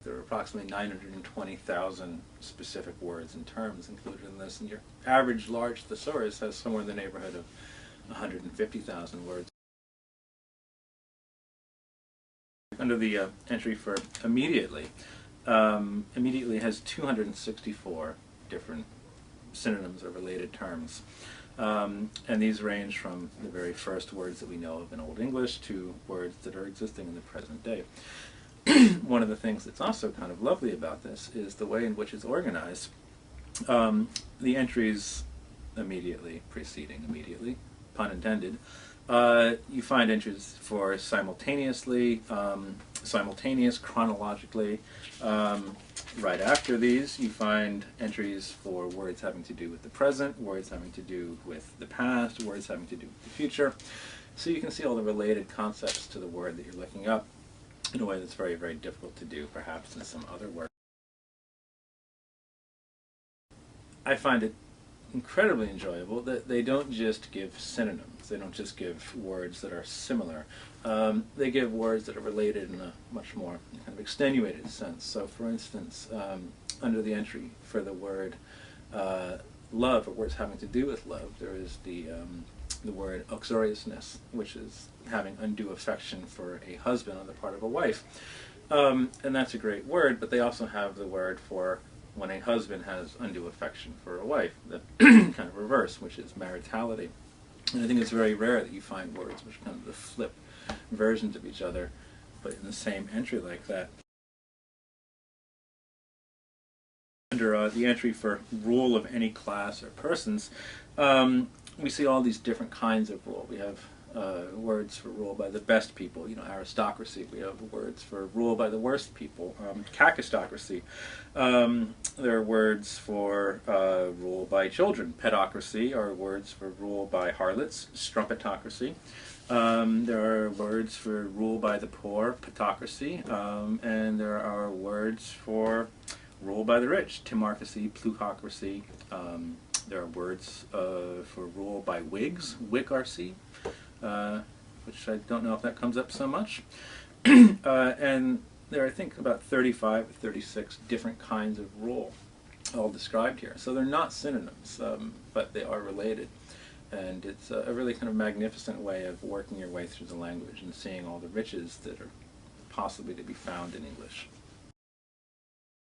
There are approximately 920,000 specific words and terms included in this, and your average large thesaurus has somewhere in the neighborhood of 150,000 words. Under the entry for immediately, immediately has 264 different synonyms or related terms. And these range from the very first words that we know of in Old English to words that are existing in the present day. One of the things that's also kind of lovely about this is the way in which it's organized. The entries immediately, preceding immediately, pun intended, you find entries for simultaneously, simultaneous, chronologically. Right after these, you find entries for words having to do with the present, words having to do with the past, words having to do with the future. So you can see all the related concepts to the word that you're looking up in a way that's very, very difficult to do, perhaps, in some other work. I find it incredibly enjoyable that they don't just give synonyms. They don't just give words that are similar. They give words that are related in a much more kind of extenuated sense. So, for instance, under the entry for the word love, or words having to do with love, there is the word uxoriousness, which is having undue affection for a husband on the part of a wife. And that's a great word, but they also have the word for when a husband has undue affection for a wife, the kind of reverse, which is maritality. And I think it's very rare that you find words which are kind of the flip versions of each other, but in the same entry like that. Under the entry for rule of any class or persons, we see all these different kinds of rule. We have words for rule by the best people, aristocracy. We have words for rule by the worst people, kakistocracy. There are words for rule by children. Pedocracy are words for rule by harlots. Strumpetocracy. There are words for rule by the poor. Patocracy. And there are words for rule by the rich. Timocracy, plutocracy. There are words for rule by Whigs, Whigarcy, which I don't know if that comes up so much. And there are, I think, about 35 or 36 different kinds of rule all described here. So they're not synonyms, but they are related. And it's a really kind of magnificent way of working your way through the language and seeing all the riches that are possibly to be found in English.